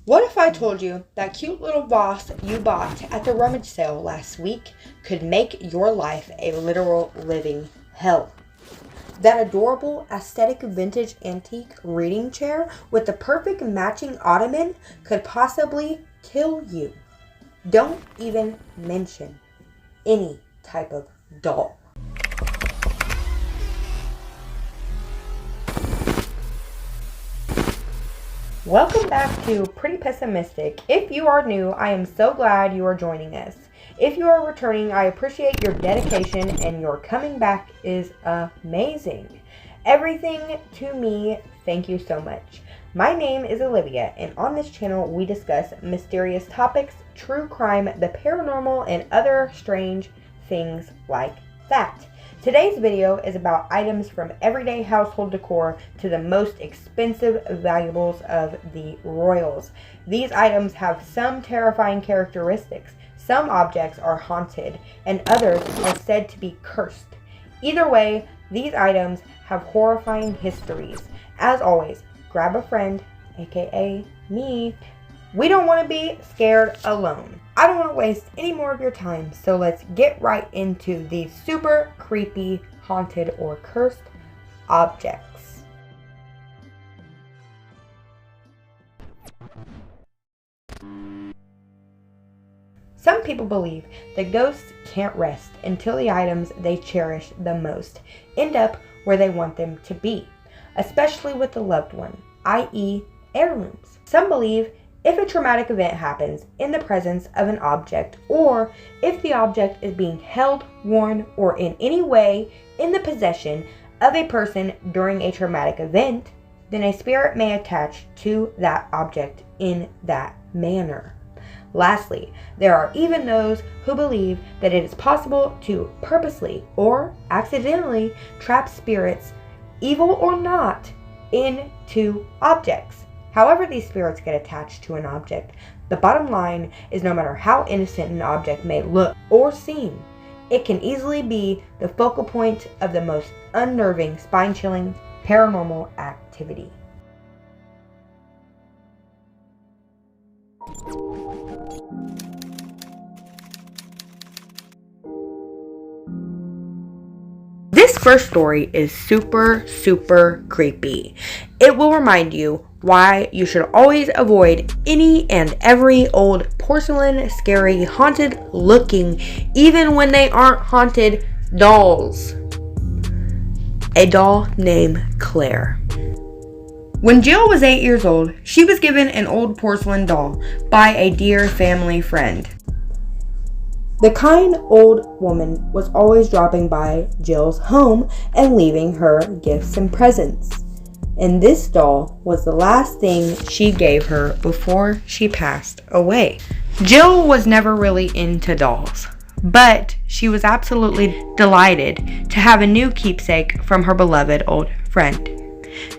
What if I told you that cute little vase you bought at the Rummage sale last week could make your life a literal living hell? That adorable aesthetic vintage antique reading chair with the perfect matching ottoman could possibly kill you. Don't even mention any type of doll. Welcome back to Pretty Pessimistic. If you are new, I am so glad you are joining us. If you are returning, I appreciate your dedication, and your coming back is amazing. Everything to me, thank you so much. My name is Olivia, and on this channel we discuss mysterious topics, true crime, the paranormal, and other strange things like that. Today's video is about items from everyday household decor to the most expensive valuables of the royals. These items have some terrifying characteristics. Some objects are haunted, and others are said to be cursed. Either way, these items have horrifying histories. As always, grab a friend, aka me. We don't want to be scared alone. I don't want to waste any more of your time, so let's get right into these super creepy, haunted, or cursed objects. Some people believe that ghosts can't rest until the items they cherish the most end up where they want them to be, especially with the loved one, i.e. heirlooms. Some believe if a traumatic event happens in the presence of an object, or if the object is being held, worn, or in any way in the possession of a person during a traumatic event, then a spirit may attach to that object in that manner. Lastly, there are even those who believe that it is possible to purposely or accidentally trap spirits, evil or not, into objects. However these spirits get attached to an object, the bottom line is no matter how innocent an object may look or seem, it can easily be the focal point of the most unnerving, spine-chilling paranormal activity. This first story is super creepy. It will remind you why you should always avoid any and every old porcelain, scary, haunted looking, even when they aren't haunted, dolls. A doll named Claire. When Jill was 8 years old, she was given an old porcelain doll by a dear family friend. The kind old woman was always dropping by Jill's home and leaving her gifts and presents. And this doll was the last thing she gave her before she passed away. Jill was never really into dolls, but she was absolutely delighted to have a new keepsake from her beloved old friend.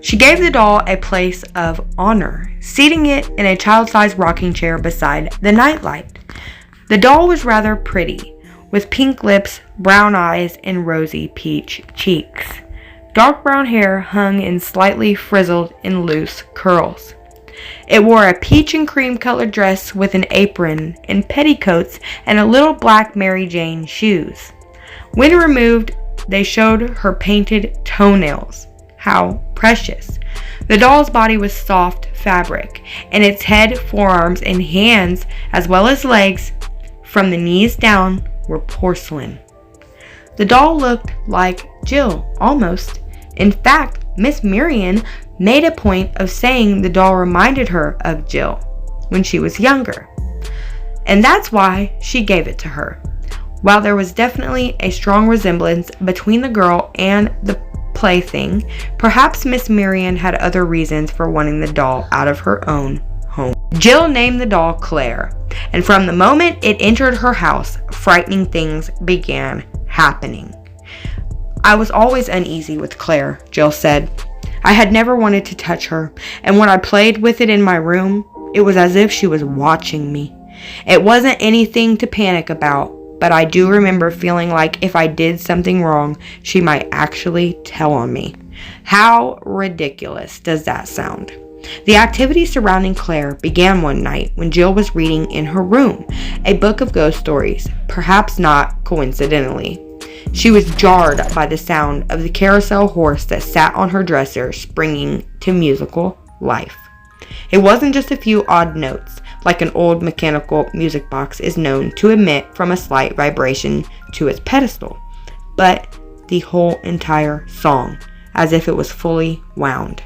She gave the doll a place of honor, seating it in a child-sized rocking chair beside the nightlight. The doll was rather pretty, with pink lips, brown eyes, and rosy peach cheeks. Dark brown hair hung in slightly frizzled and loose curls. It wore a peach and cream colored dress with an apron and petticoats and a little black Mary Jane shoes. When removed, they showed her painted toenails. How precious. The doll's body was soft fabric, and its head, forearms, and hands, as well as legs, from the knees down, were porcelain. The doll looked like Jill, almost. In fact, Miss Marian made a point of saying the doll reminded her of Jill when she was younger. And that's why she gave it to her. While there was definitely a strong resemblance between the girl and the plaything, perhaps Miss Marian had other reasons for wanting the doll out of her own home. Jill named the doll Claire, and from the moment it entered her house, frightening things began happening. I was always uneasy with Claire, Jill said. I had never wanted to touch her, and when I played with it in my room, it was as if she was watching me. It wasn't anything to panic about, but I do remember feeling like if I did something wrong, she might actually tell on me. How ridiculous does that sound? The activity surrounding Claire began one night when Jill was reading in her room a book of ghost stories, perhaps not coincidentally. She was jarred by the sound of the carousel horse that sat on her dresser, springing to musical life. It wasn't just a few odd notes, like an old mechanical music box is known to emit from a slight vibration to its pedestal, but the whole entire song, as if it was fully wound.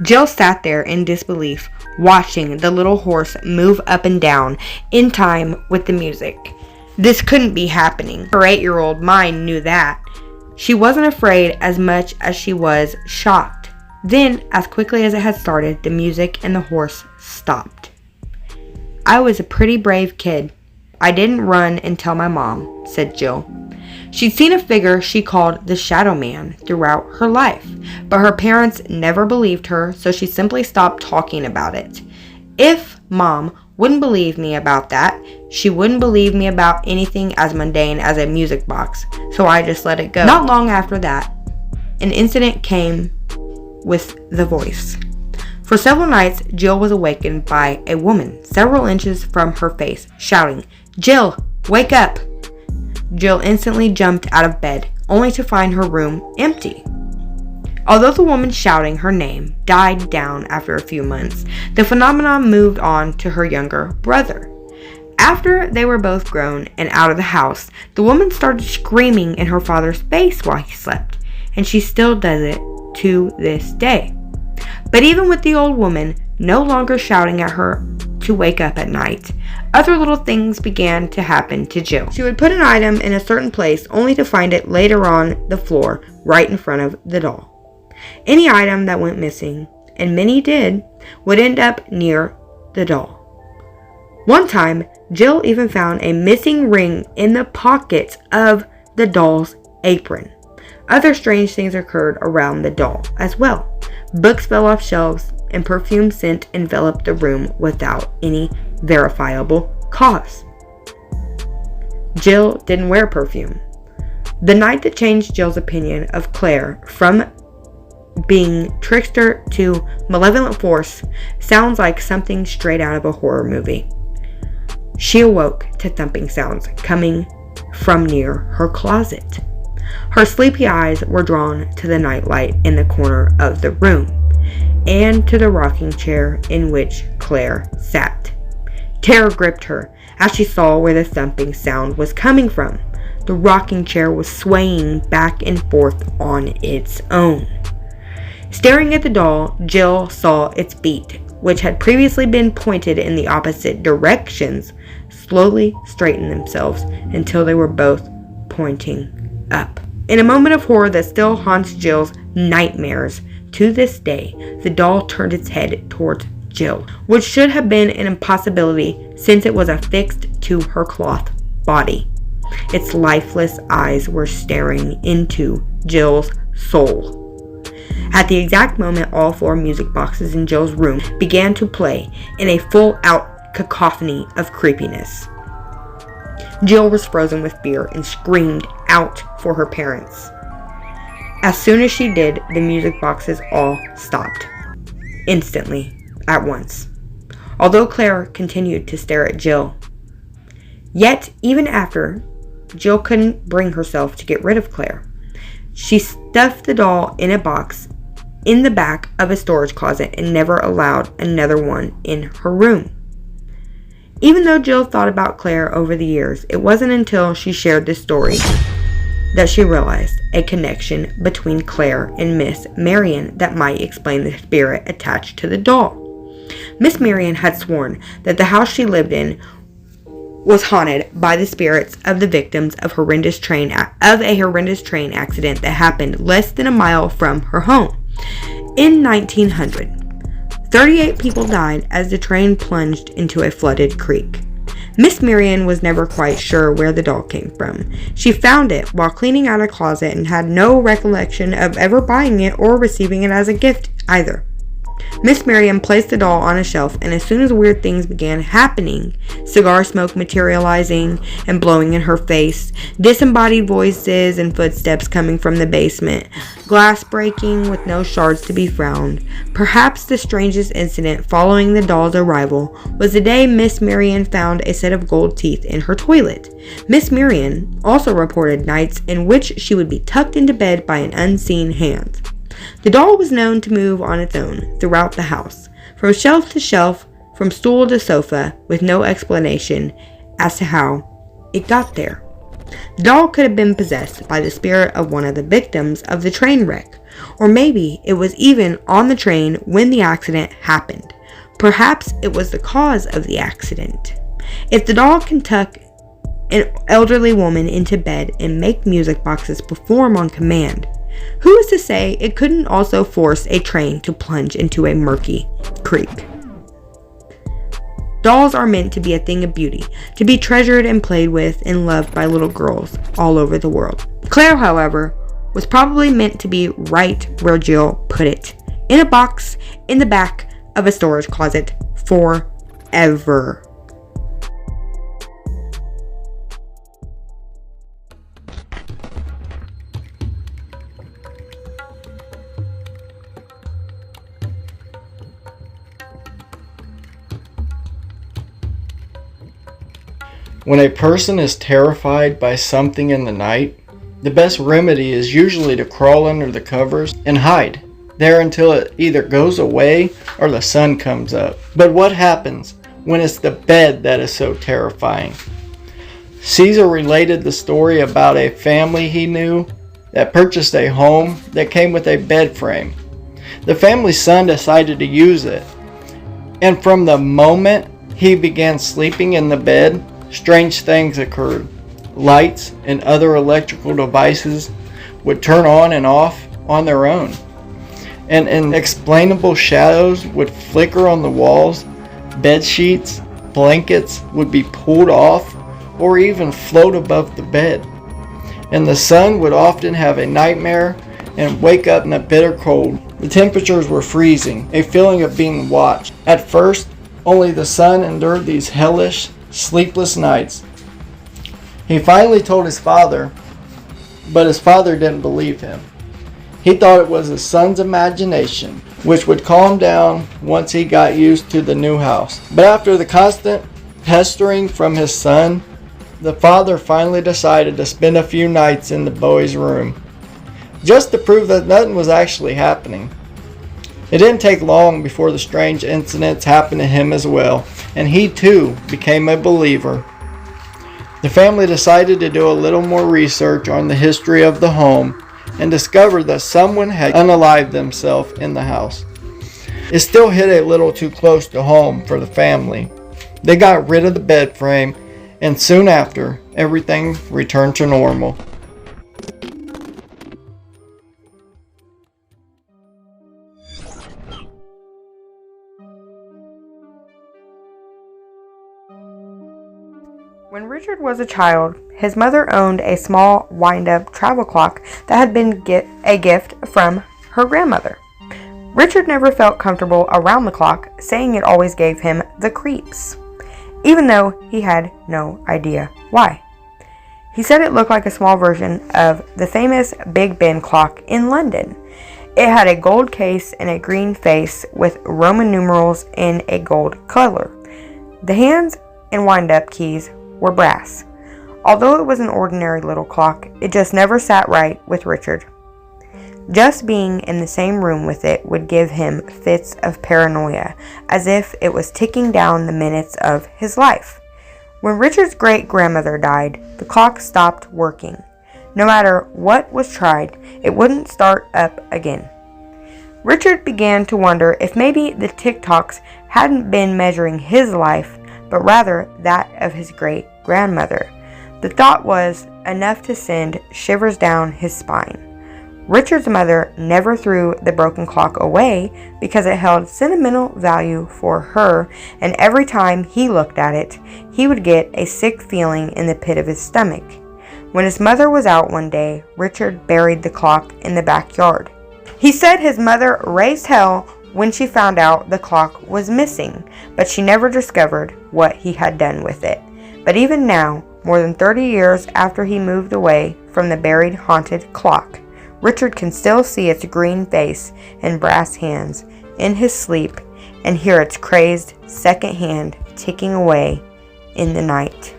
Jill sat there in disbelief, watching the little horse move up and down in time with the music. This couldn't be happening. Her 8-year-old mind knew that. She wasn't afraid as much as she was shocked. Then, as quickly as it had started, the music and the horse stopped. "I was a pretty brave kid. I didn't run and tell my mom," said Jill. She'd seen a figure she called the Shadow Man throughout her life, but her parents never believed her, so she simply stopped talking about it. If Mom wouldn't believe me about that, she wouldn't believe me about anything as mundane as a music box, so I just let it go. Not long after that, an incident came with the voice. For several nights, Jill was awakened by a woman several inches from her face, shouting, "Jill, wake up!" Jill instantly jumped out of bed, only to find her room empty. Although the woman shouting her name died down after a few months, the phenomenon moved on to her younger brother. After they were both grown and out of the house, the woman started screaming in her father's face while he slept, and she still does it to this day. But even with the old woman no longer shouting at her to wake up at night, other little things began to happen to Jill. She would put an item in a certain place only to find it later on the floor right in front of the doll. Any item that went missing, and many did, would end up near the doll. One time, Jill even found a missing ring in the pockets of the doll's apron. Other strange things occurred around the doll as well. Books fell off shelves, and perfume scent enveloped the room without any verifiable cause. Jill didn't wear perfume. The night that changed Jill's opinion of Claire from being trickster to malevolent force sounds like something straight out of a horror movie. She awoke to thumping sounds coming from near her closet. Her sleepy eyes were drawn to the nightlight in the corner of the room and to the rocking chair in which Claire sat. Terror gripped her as she saw where the thumping sound was coming from. The rocking chair was swaying back and forth on its own. Staring at the doll, Jill saw its feet, which had previously been pointed in the opposite directions, slowly straighten themselves until they were both pointing up. In a moment of horror that still haunts Jill's nightmares to this day, the doll turned its head towards Jill, which should have been an impossibility since it was affixed to her cloth body. Its lifeless eyes were staring into Jill's soul. At the exact moment all 4 music boxes in Jill's room began to play in a full-out cacophony of creepiness. Jill was frozen with fear and screamed out for her parents. As soon as she did, the music boxes all stopped. Instantly, at once. Although Claire continued to stare at Jill. Yet, even after, Jill couldn't bring herself to get rid of Claire. She stuffed the doll in a box in the back of a storage closet and never allowed another one in her room. Even though Jill thought about Claire over the years, it wasn't until she shared this story that she realized a connection between Claire and Miss Marian that might explain the spirit attached to the doll. Miss Marian had sworn that the house she lived in was haunted by the spirits of the victims of a horrendous train accident that happened less than a mile from her home. In 1900, 38 people died as the train plunged into a flooded creek. Miss Marian was never quite sure where the doll came from. She found it while cleaning out a closet and had no recollection of ever buying it or receiving it as a gift either. Miss Miriam placed the doll on a shelf, and as soon as weird things began happening, cigar smoke materializing and blowing in her face, disembodied voices and footsteps coming from the basement, glass breaking with no shards to be found, perhaps the strangest incident following the doll's arrival was the day Miss Miriam found a set of gold teeth in her toilet. Miss Miriam also reported nights in which she would be tucked into bed by an unseen hand. The doll was known to move on its own throughout the house, from shelf to shelf, from stool to sofa, with no explanation as to how it got there. The doll could have been possessed by the spirit of one of the victims of the train wreck, or maybe it was even on the train when the accident happened. Perhaps it was the cause of the accident. If the doll can tuck an elderly woman into bed and make music boxes perform on command, who is to say it couldn't also force a train to plunge into a murky creek? Dolls are meant to be a thing of beauty, to be treasured and played with and loved by little girls all over the world. Claire, however, was probably meant to be right where Jill put it, in a box in the back of a storage closet forever. When a person is terrified by something in the night, the best remedy is usually to crawl under the covers and hide there until it either goes away or the sun comes up. But what happens when it's the bed that is so terrifying? Caesar related the story about a family he knew that purchased a home that came with a bed frame. The family's son decided to use it, and from the moment he began sleeping in the bed, strange things occurred. Lights and other electrical devices would turn on and off on their own, and inexplainable shadows would flicker on the walls. Bed sheets, blankets would be pulled off or even float above the bed, and the son would often have a nightmare and wake up in a bitter cold. The temperatures were freezing, a feeling of being watched. At first, only the son endured these hellish, sleepless nights. He finally told his father, but his father didn't believe him. He thought it was his son's imagination, which would calm down once he got used to the new house. But after the constant pestering from his son, the father finally decided to spend a few nights in the boy's room, just to prove that nothing was actually happening. It didn't take long before the strange incidents happened to him as well, and he too became a believer. The family decided to do a little more research on the history of the home and discovered that someone had unalived themselves in the house. It still hit a little too close to home for the family. They got rid of the bed frame, and soon after, everything returned to normal. When Richard was a child, his mother owned a small wind-up travel clock that had been a gift from her grandmother. Richard never felt comfortable around the clock, saying it always gave him the creeps, even though he had no idea why. He said it looked like a small version of the famous Big Ben clock in London. It had a gold case and a green face with Roman numerals in a gold color. The hands and wind-up keys were brass. Although it was an ordinary little clock, it just never sat right with Richard. Just being in the same room with it would give him fits of paranoia, as if it was ticking down the minutes of his life. When Richard's great-grandmother died, the clock stopped working. No matter what was tried, it wouldn't start up again. Richard began to wonder if maybe the tick-tocks hadn't been measuring his life, but rather that of his great-grandmother. The thought was enough to send shivers down his spine. Richard's mother never threw the broken clock away because it held sentimental value for her, and every time he looked at it, he would get a sick feeling in the pit of his stomach. When his mother was out one day, Richard buried the clock in the backyard. He said his mother raised hell when she found out the clock was missing, but she never discovered what he had done with it. But even now, more than 30 years after he moved away from the buried haunted clock, Richard can still see its green face and brass hands in his sleep and hear its crazed second hand ticking away in the night.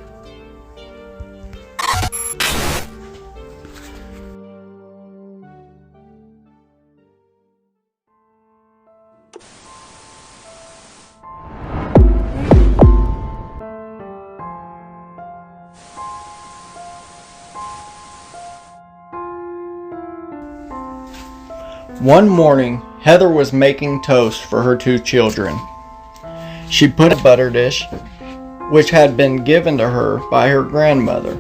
One morning, Heather was making toast for her 2 children. She put a butter dish, which had been given to her by her grandmother,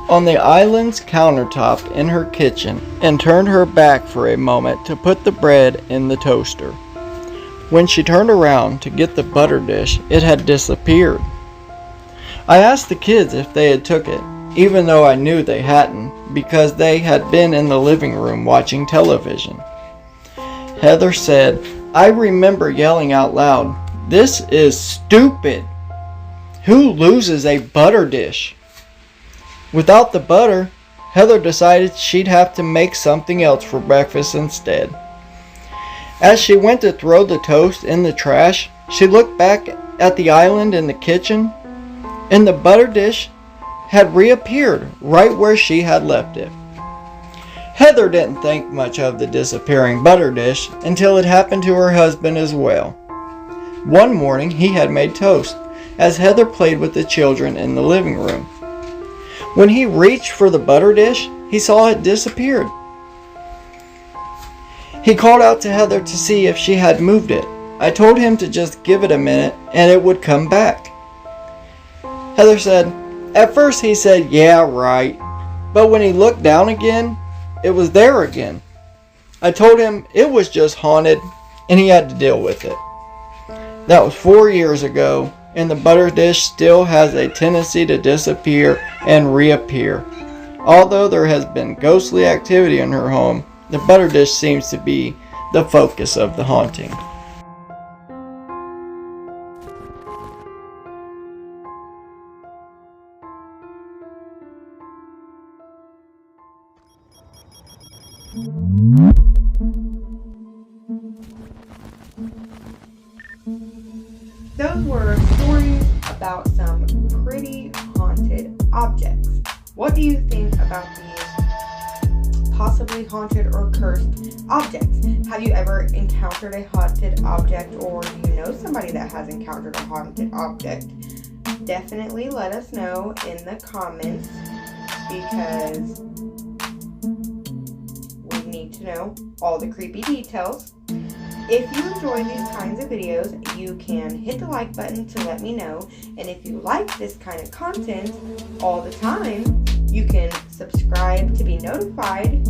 on the island's countertop in her kitchen and turned her back for a moment to put the bread in the toaster. When she turned around to get the butter dish, it had disappeared. I asked the kids if they had took it, even though I knew they hadn't, because they had been in the living room watching television. Heather said, "I remember yelling out loud, 'This is stupid! Who loses a butter dish?' Without the butter, Heather decided she'd have to make something else for breakfast instead. As she went to throw the toast in the trash, she looked back at the island in the kitchen, and the butter dish had reappeared right where she had left it. Heather didn't think much of the disappearing butter dish until it happened to her husband as well. One morning he had made toast, as Heather played with the children in the living room. When he reached for the butter dish, he saw it disappeared. He called out to Heather to see if she had moved it. I told him to just give it a minute and it would come back. Heather said, "At first he said, 'Yeah, right,' but when he looked down again, it was there again. I told him it was just haunted and he had to deal with it." That was 4 years ago, and the butter dish still has a tendency to disappear and reappear. Although there has been ghostly activity in her home, the butter dish seems to be the focus of the haunting. Those were stories about some pretty haunted objects. What do you think about these possibly haunted or cursed objects? Have you ever encountered a haunted object, or do you know somebody that has encountered a haunted object? Definitely let us know in the comments, because we need to know all the creepy details. If you enjoy these kinds of videos, you can hit the like button to let me know. And if you like this kind of content all the time, you can subscribe to be notified,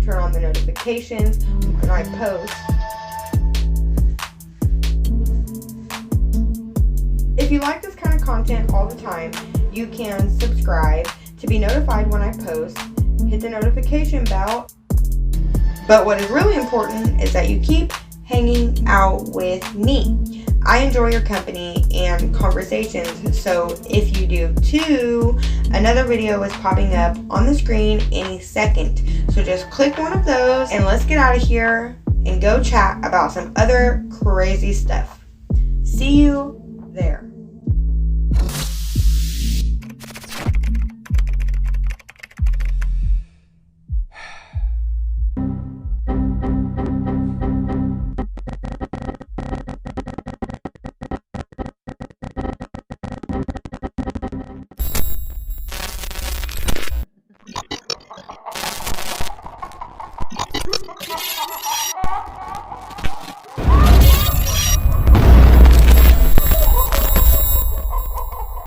turn on the notifications when I post. If you like this kind of content all the time, you can subscribe to be notified when I post, hit the notification bell. But what is really important is that you keep hanging out with me. I enjoy your company and conversations, so if you do too, another video is popping up on the screen any second. So just click one of those and let's get out of here and go chat about some other crazy stuff. See you there.